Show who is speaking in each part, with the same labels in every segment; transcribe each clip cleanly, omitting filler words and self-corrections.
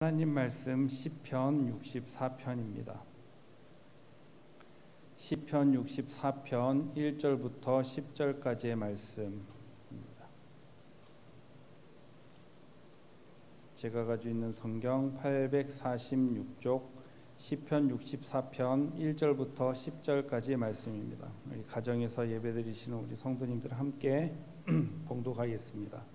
Speaker 1: 하나님 말씀 시편 64편입니다. 시편 64편 1절부터 10절까지의 말씀입니다. 제가 가지고 있는 성경 846쪽 시편 64편 1절부터 10절까지의 말씀입니다. 우리 가정에서 예배드리시는 우리 성도님들 함께 봉독하겠습니다.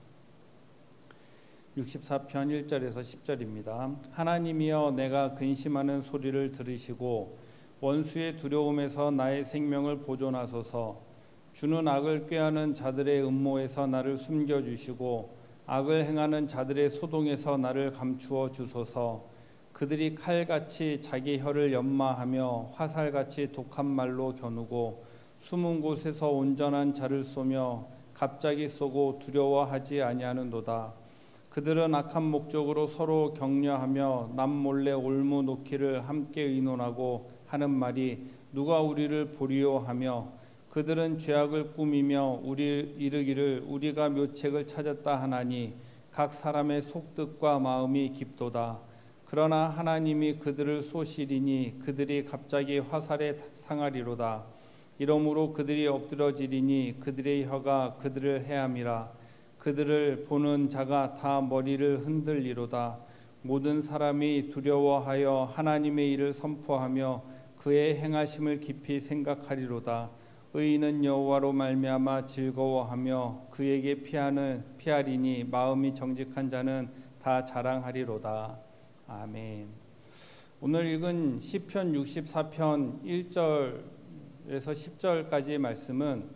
Speaker 1: 64편 1절에서 10절입니다. 하나님이여, 내가 근심하는 소리를 들으시고 원수의 두려움에서 나의 생명을 보존하소서. 주는 악을 꾀하는 자들의 음모에서 나를 숨겨주시고 악을 행하는 자들의 소동에서 나를 감추어 주소서. 그들이 칼같이 자기 혀를 연마하며 화살같이 독한 말로 겨누고 숨은 곳에서 온전한 자를 쏘며 갑자기 쏘고 두려워하지 아니하는도다. 그들은 악한 목적으로 서로 격려하며 남몰래 올무 놓기를 함께 의논하고 하는 말이 누가 우리를 보리요 하며, 그들은 죄악을 꾸미며 이르기를 우리가 묘책을 찾았다 하나니 각 사람의 속뜻과 마음이 깊도다. 그러나 하나님이 그들을 쏘시리니 그들이 갑자기 화살에 상하리로다. 이러므로 그들이 엎드러지리니 그들의 혀가 그들을 해함이라. 그들을 보는 자가 다 머리를 흔들리로다. 모든 사람이 두려워하여 하나님의 일을 선포하며 그의 행하심을 깊이 생각하리로다. 의인은 여호와로 말미암아 즐거워하며 그에게 피하리니 마음이 정직한 자는 다 자랑하리로다. 아멘. 오늘 읽은 시편 64편 1절에서 10절까지의 말씀은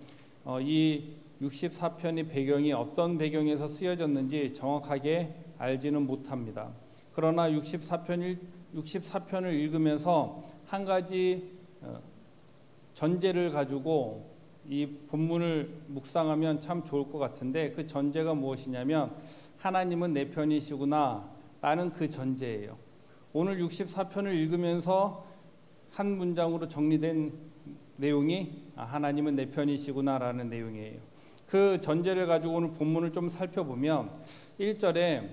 Speaker 1: 이 64편의 배경이 어떤 배경에서 쓰여졌는지 정확하게 알지는 못합니다. 그러나 64편을 읽으면서 한 가지 전제를 가지고 이 본문을 묵상하면 참 좋을 것 같은데, 그 전제가 무엇이냐면 하나님은 내 편이시구나 라는 그 전제예요. 오늘 64편을 읽으면서 한 문장으로 정리된 내용이 하나님은 내 편이시구나 라는 내용이에요. 그 전제를 가지고 오늘 본문을 좀 살펴보면 1절에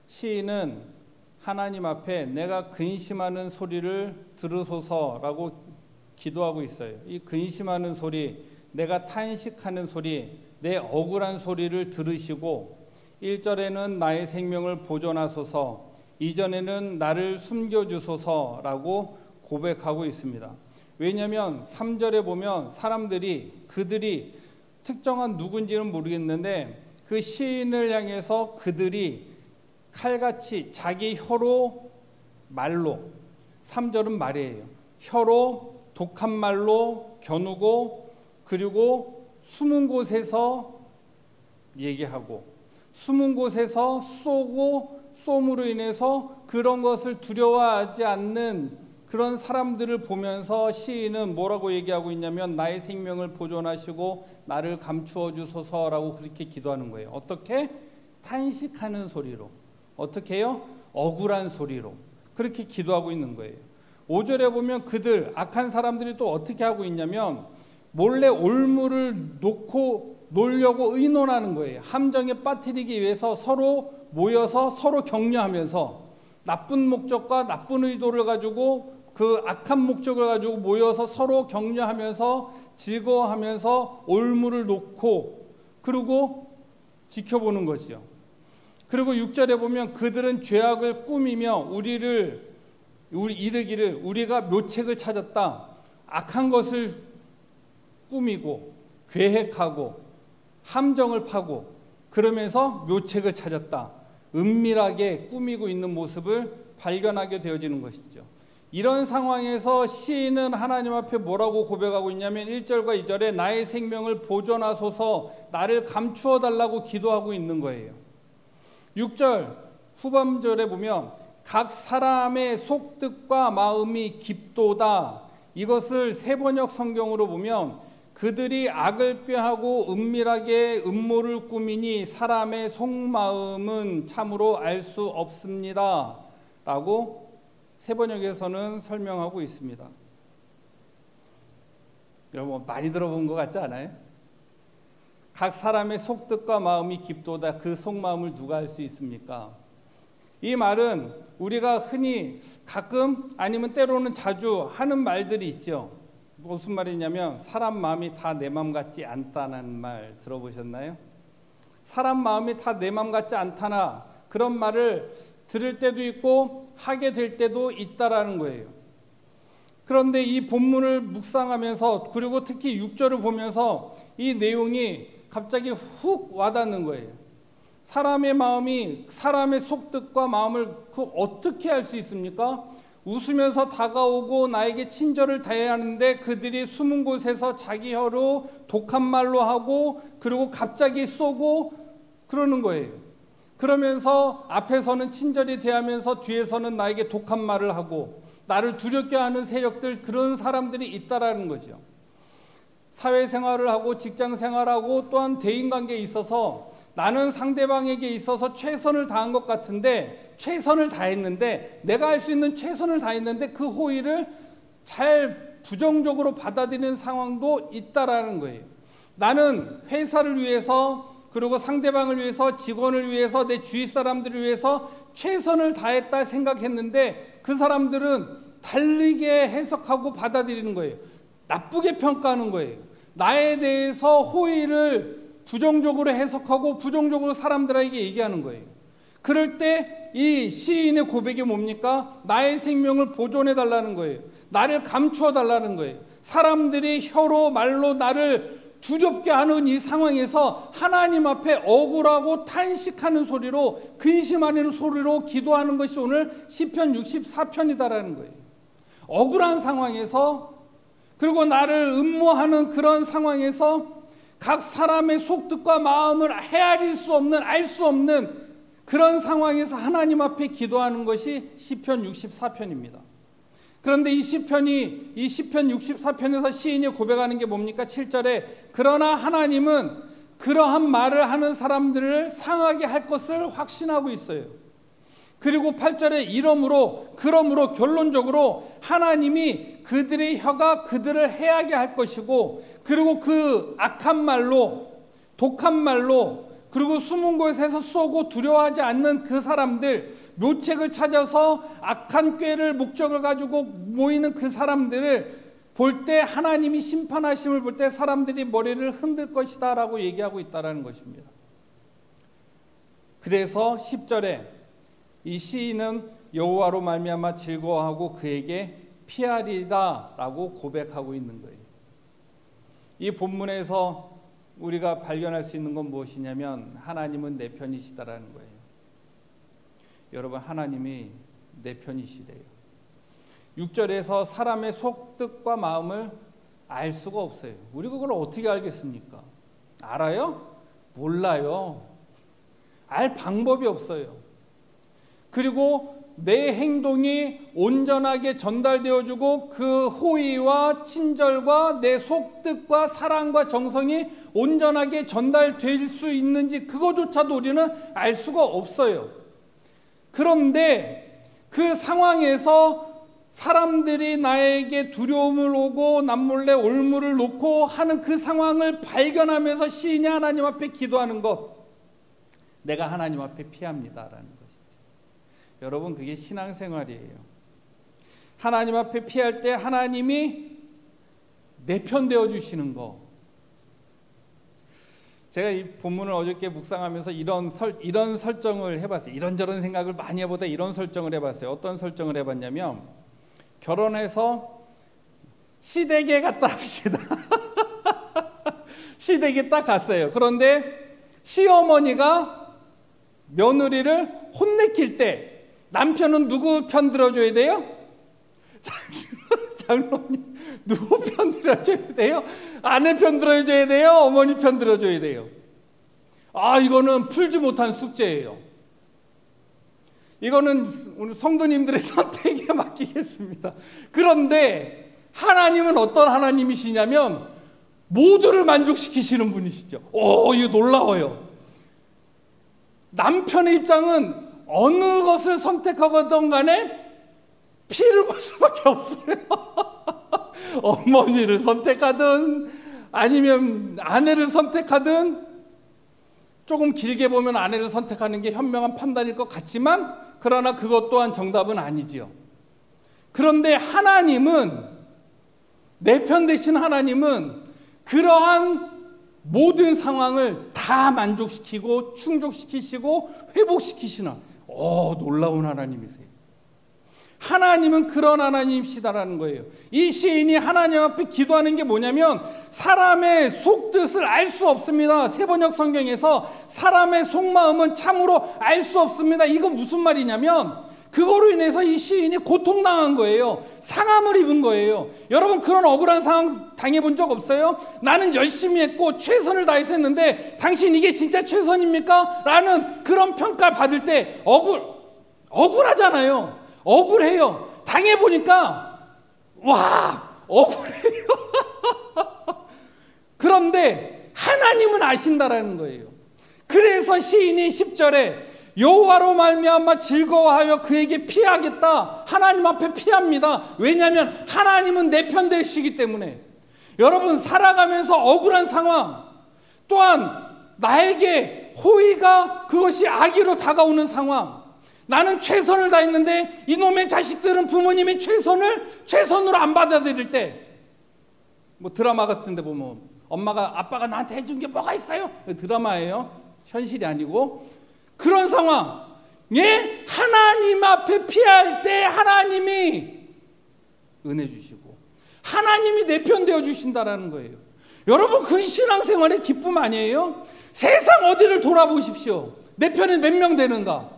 Speaker 1: 시인은 하나님 앞에 내가 근심하는 소리를 들으소서라고 기도하고 있어요. 이 근심하는 소리, 내가 탄식하는 소리, 내 억울한 소리를 들으시고 1절에는 나의 생명을 보존하소서, 2절에는 나를 숨겨주소서라고 고백하고 있습니다. 왜냐하면 3절에 보면 그들이 특정한 누군지는 모르겠는데 그 시인을 향해서 그들이 칼같이 자기 혀로 말로, 3절은 말이에요. 혀로 독한 말로 겨누고, 그리고 숨은 곳에서 얘기하고 숨은 곳에서 쏘고, 쏨으로 인해서 그런 것을 두려워하지 않는 그런 사람들을 보면서 시인은 뭐라고 얘기하고 있냐면 나의 생명을 보존하시고 나를 감추어 주소서라고 그렇게 기도하는 거예요. 어떻게? 탄식하는 소리로. 어떻게 해요? 억울한 소리로. 그렇게 기도하고 있는 거예요. 5절에 보면 그들, 악한 사람들이 또 어떻게 하고 있냐면 몰래 올무를 놓고 놀려고 의논하는 거예요. 함정에 빠뜨리기 위해서 서로 모여서 서로 격려하면서 나쁜 목적과 나쁜 의도를 가지고, 그 악한 목적을 가지고 모여서 서로 격려하면서 즐거워하면서 올무를 놓고 그리고 지켜보는 거죠. 그리고 6절에 보면 그들은 죄악을 꾸미며 이르기를 우리가 묘책을 찾았다. 악한 것을 꾸미고 계획하고 함정을 파고 그러면서 묘책을 찾았다. 은밀하게 꾸미고 있는 모습을 발견하게 되어지는 것이죠. 이런 상황에서 시인은 하나님 앞에 뭐라고 고백하고 있냐면 1절과 2절에 나의 생명을 보존하소서, 나를 감추어 달라고 기도하고 있는 거예요. 6절 후반절에 보면 각 사람의 속뜻과 마음이 깊도다. 이것을 세번역 성경으로 보면 그들이 악을 꾀하고 은밀하게 음모를 꾸미니 사람의 속마음은 참으로 알 수 없습니다 라고 세번역에서는 설명하고 있습니다. 여러분 많이 들어본 것 같지 않아요? 각 사람의 속뜻과 마음이 깊도다. 그 속마음을 누가 알 수 있습니까? 이 말은 우리가 흔히 가끔 아니면 때로는 자주 하는 말들이 있죠. 무슨 말이냐면 사람 마음이 다 내 마음 같지 않다는 말 들어보셨나요? 사람 마음이 다 내 마음 같지 않다나 그런 말을 들을 때도 있고 하게 될 때도 있다라는 거예요. 그런데 이 본문을 묵상하면서 그리고 특히 6절을 보면서 이 내용이 갑자기 훅 와닿는 거예요. 사람의 마음이 사람의 속뜻과 마음을 어떻게 알 수 있습니까? 웃으면서 다가오고 나에게 친절을 다해야 하는데 그들이 숨은 곳에서 자기 혀로 독한 말로 하고 그리고 갑자기 쏘고 그러는 거예요. 그러면서 앞에서는 친절히 대하면서 뒤에서는 나에게 독한 말을 하고 나를 두렵게 하는 세력들, 그런 사람들이 있다라는 거죠. 사회생활을 하고 직장생활하고 또한 대인관계에 있어서 나는 상대방에게 있어서 최선을 다한 것 같은데 최선을 다했는데 내가 할 수 있는 최선을 다했는데 그 호의를 잘 부정적으로 받아들이는 상황도 있다라는 거예요. 나는 회사를 위해서 그리고 상대방을 위해서 직원을 위해서 내 주위 사람들을 위해서 최선을 다했다 생각했는데 그 사람들은 다르게 해석하고 받아들이는 거예요. 나쁘게 평가하는 거예요. 나에 대해서 호의를 부정적으로 해석하고 부정적으로 사람들에게 얘기하는 거예요. 그럴 때 이 시인의 고백이 뭡니까? 나의 생명을 보존해 달라는 거예요. 나를 감추어 달라는 거예요. 사람들이 혀로 말로 나를 두렵게 하는 이 상황에서 하나님 앞에 억울하고 탄식하는 소리로 근심하는 소리로 기도하는 것이 오늘 시편 64편이다라는 거예요. 억울한 상황에서 그리고 나를 음모하는 그런 상황에서 각 사람의 속뜻과 마음을 헤아릴 수 없는 알 수 없는 그런 상황에서 하나님 앞에 기도하는 것이 시편 64편입니다. 그런데 이 시편 64편에서 시인이 고백하는 게 뭡니까? 7절에 그러나 하나님은 그러한 말을 하는 사람들을 상하게 할 것을 확신하고 있어요. 그리고 8절에 그러므로 결론적으로 하나님이 그들의 혀가 그들을 해하게 할 것이고 그리고 그 악한 말로 독한 말로 그리고 숨은 곳에서 쏘고 두려워하지 않는 그 사람들, 묘책을 찾아서 악한 꾀를 목적을 가지고 모이는 그 사람들을 볼 때 하나님이 심판하심을 볼 때 사람들이 머리를 흔들 것이다 라고 얘기하고 있다는 것입니다. 그래서 10절에 이 시인은 여호와로 말미암아 즐거워하고 그에게 피하리다 라고 고백하고 있는 거예요. 이 본문에서 우리가 발견할 수 있는 건 무엇이냐면 하나님은 내 편이시다라는 거예요. 여러분, 하나님이 내 편이시래요. 6절에서 사람의 속뜻과 마음을 알 수가 없어요. 우리가 그걸 어떻게 알겠습니까? 알아요? 몰라요. 알 방법이 없어요. 그리고 내 행동이 온전하게 전달되어주고 그 호의와 친절과 내 속뜻과 사랑과 정성이 온전하게 전달될 수 있는지 그거조차도 우리는 알 수가 없어요. 그런데 그 상황에서 사람들이 나에게 두려움을 오고 남몰래 올무를 놓고 하는 그 상황을 발견하면서 시인이 하나님 앞에 기도하는 것, 내가 하나님 앞에 피합니다라는 것이지. 여러분, 그게 신앙생활이에요. 하나님 앞에 피할 때 하나님이 내 편 되어 주시는 거. 제가 이 본문을 어저께 묵상하면서 이런 설정을 해봤어요. 이런저런 생각을 많이 해보다 이런 설정을 해봤어요. 어떤 설정을 해봤냐면, 결혼해서 시댁에 갔다 합시다. 시댁에 딱 갔어요. 그런데 시어머니가 며느리를 혼내킬 때 남편은 누구 편 들어줘야 돼요? 장로님, 누구 편 들어줘야 돼요? 아내 편 들어줘야 돼요? 어머니 편 들어줘야 돼요? 이거는 풀지 못한 숙제예요. 이거는 오늘 성도님들의 선택에 맡기겠습니다. 그런데 하나님은 어떤 하나님이시냐면 모두를 만족시키시는 분이시죠. 이거 놀라워요. 남편의 입장은 어느 것을 선택하건 간에 피를 볼 수밖에 없어요. 어머니를 선택하든 아니면 아내를 선택하든, 조금 길게 보면 아내를 선택하는 게 현명한 판단일 것 같지만 그러나 그것 또한 정답은 아니지요. 그런데 하나님은, 내 편 되신 하나님은 그러한 모든 상황을 다 만족시키고 충족시키시고 회복시키시는 놀라운 하나님이세요. 하나님은 그런 하나님이시다라는 거예요. 이 시인이 하나님 앞에 기도하는 게 뭐냐면 사람의 속뜻을 알 수 없습니다. 세번역 성경에서 사람의 속마음은 참으로 알 수 없습니다. 이거 무슨 말이냐면 그거로 인해서 이 시인이 고통당한 거예요. 상함을 입은 거예요. 여러분 그런 억울한 상황 당해본 적 없어요? 나는 열심히 했고 최선을 다해서 했는데 당신 이게 진짜 최선입니까? 라는 그런 평가를 받을 때 억울하잖아요. 억울해요. 당해보니까 억울해요. 그런데 하나님은 아신다라는 거예요. 그래서 시인이 10절에 여호와로 말미암아 즐거워하여 그에게 피하겠다. 하나님 앞에 피합니다. 왜냐하면 하나님은 내 편 되시기 때문에. 여러분 살아가면서 억울한 상황 또한 나에게 호의가 그것이 악의로 다가오는 상황, 나는 최선을 다했는데 이놈의 자식들은 부모님이 최선으로 안 받아들일 때, 뭐 드라마 같은 데 보면 아빠가 나한테 해준 게 뭐가 있어요? 드라마예요. 현실이 아니고. 그런 상황, 하나님 앞에 피할 때 하나님이 은혜 주시고 하나님이 내 편 되어 주신다라는 거예요. 여러분 그 신앙생활의 기쁨 아니에요? 세상 어디를 돌아보십시오. 내 편에 몇 명 되는가?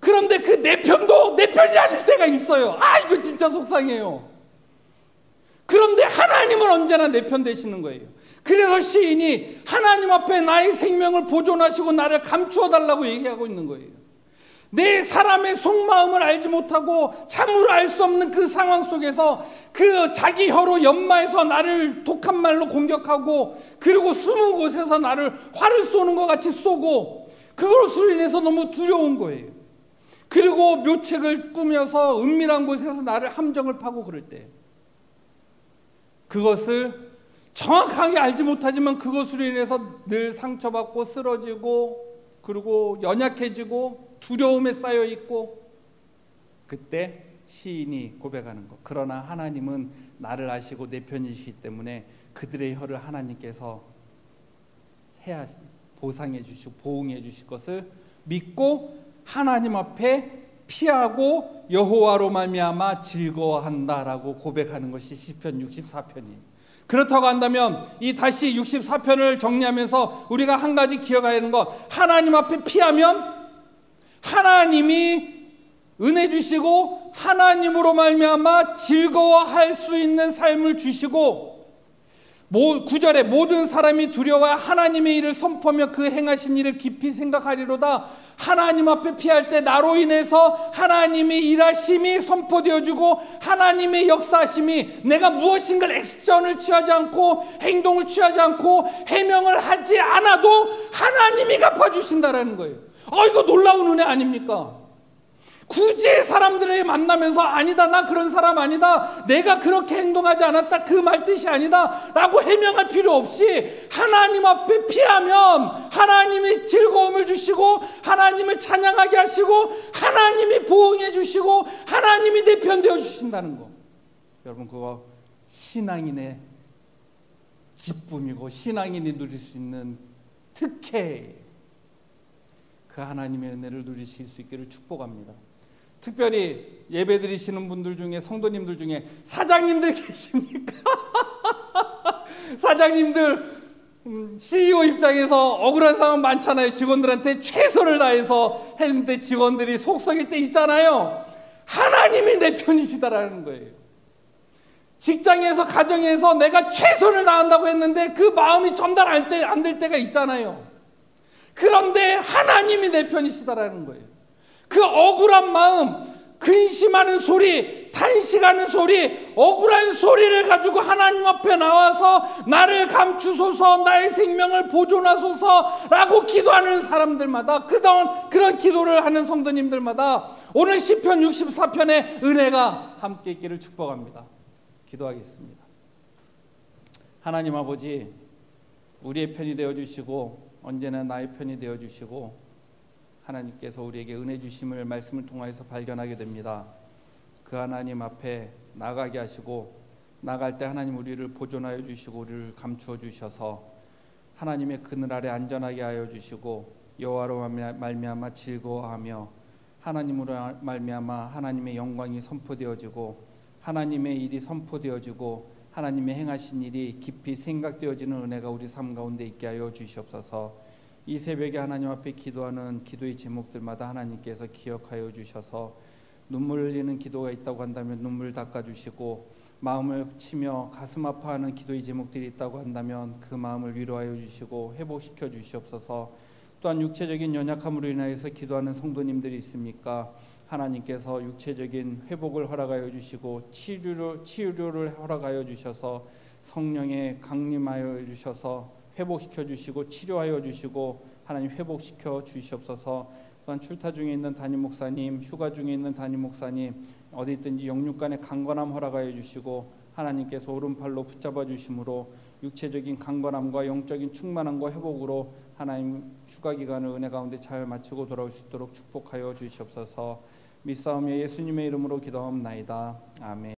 Speaker 1: 그런데 그 내 편도 내 편이 아닐 때가 있어요. 이거 진짜 속상해요. 그런데 하나님은 언제나 내 편 되시는 거예요. 그래서 시인이 하나님 앞에 나의 생명을 보존하시고 나를 감추어 달라고 얘기하고 있는 거예요. 내 사람의 속마음을 알지 못하고 참으로 알 수 없는 그 상황 속에서 그 자기 혀로 연마해서 나를 독한 말로 공격하고 그리고 숨은 곳에서 나를 활을 쏘는 것 같이 쏘고 그것으로 인해서 너무 두려운 거예요. 그리고 묘책을 꾸며서 은밀한 곳에서 나를 함정을 파고 그럴 때 그것을 정확하게 알지 못하지만 그것으로 인해서 늘 상처받고 쓰러지고 그리고 연약해지고 두려움에 쌓여 있고, 그때 시인이 고백하는 것. 그러나 하나님은 나를 아시고 내 편이시기 때문에 그들의 혀를 하나님께서 보상해 주시고 보응해 주실 것을 믿고 하나님 앞에 피하고 여호와로 말미암아 즐거워한다라고 고백하는 것이 시편 64편이에요. 그렇다고 한다면 이 다시 64편을 정리하면서 우리가 한 가지 기억해야 하는 것, 하나님 앞에 피하면 하나님이 은혜 주시고 하나님으로 말미암아 즐거워할 수 있는 삶을 주시고, 9절에 모든 사람이 두려워 하나님의 일을 선포하며 그 행하신 일을 깊이 생각하리로다. 하나님 앞에 피할 때 나로 인해서 하나님의 일하심이 선포되어지고 하나님의 역사하심이, 내가 무엇인가를 액션을 취하지 않고 행동을 취하지 않고 해명을 하지 않아도 하나님이 갚아주신다라는 거예요. 이거 놀라운 은혜 아닙니까? 굳이 사람들에게 만나면서 아니다, 나 그런 사람 아니다, 내가 그렇게 행동하지 않았다, 그 말 뜻이 아니다 라고 해명할 필요 없이 하나님 앞에 피하면 하나님이 즐거움을 주시고 하나님을 찬양하게 하시고 하나님이 보응해 주시고 하나님이 내 편 되어 주신다는 거. 여러분 그거 신앙인의 기쁨이고 신앙인이 누릴 수 있는 특혜예요. 그 하나님의 은혜를 누리실 수 있기를 축복합니다. 특별히 예배 드리시는 분들 중에, 성도님들 중에 사장님들 계십니까? 사장님들 CEO 입장에서 억울한 상황 많잖아요. 직원들한테 최선을 다해서 했는데 직원들이 속 썩일 때 있잖아요. 하나님이 내 편이시다라는 거예요. 직장에서 가정에서 내가 최선을 다한다고 했는데 그 마음이 전달 안 될 때가 있잖아요. 그런데 하나님이 내 편이시다라는 거예요. 그 억울한 마음, 근심하는 소리, 탄식하는 소리, 억울한 소리를 가지고 하나님 앞에 나와서 나를 감추소서, 나의 생명을 보존하소서라고 기도하는 사람들마다, 그런 기도를 하는 성도님들마다 오늘 시편 64편의 은혜가 함께 있기를 축복합니다. 기도하겠습니다. 하나님 아버지, 우리의 편이 되어주시고 언제나 나의 편이 되어주시고 하나님께서 우리에게 은혜 주심을 말씀을 통하여서 발견하게 됩니다. 그 하나님 앞에 나가게 하시고 나갈 때 하나님 우리를 보존하여 주시고 우리를 감추어 주셔서 하나님의 그늘 아래 안전하게 하여 주시고 여호와로 말미암아 즐거워하며 하나님으로 말미암아 하나님의 영광이 선포되어지고 하나님의 일이 선포되어지고 하나님의 행하신 일이 깊이 생각되어지는 은혜가 우리 삶 가운데 있게 하여 주시옵소서. 이 새벽에 하나님 앞에 기도하는 기도의 제목들마다 하나님께서 기억하여 주셔서 눈물 흘리는 기도가 있다고 한다면 눈물 닦아주시고 마음을 치며 가슴 아파하는 기도의 제목들이 있다고 한다면 그 마음을 위로하여 주시고 회복시켜 주시옵소서. 또한 육체적인 연약함으로 인하여서 기도하는 성도님들이 있습니까? 하나님께서 육체적인 회복을 허락하여 주시고 치유를 허락하여 주셔서 성령에 강림하여 주셔서 회복시켜 주시고 치료하여 주시고 하나님 회복시켜 주시옵소서. 또한 출타 중에 있는 담임 목사님, 휴가 중에 있는 담임 목사님, 어디 있든지 영육간의 강건함 허락하여 주시고 하나님께서 오른팔로 붙잡아 주심으로 육체적인 강건함과 영적인 충만함과 회복으로 하나님 휴가 기간을 은혜 가운데 잘 마치고 돌아올 수 있도록 축복하여 주시옵소서. 믿사오며 예수님의 이름으로 기도하옵나이다. 아멘.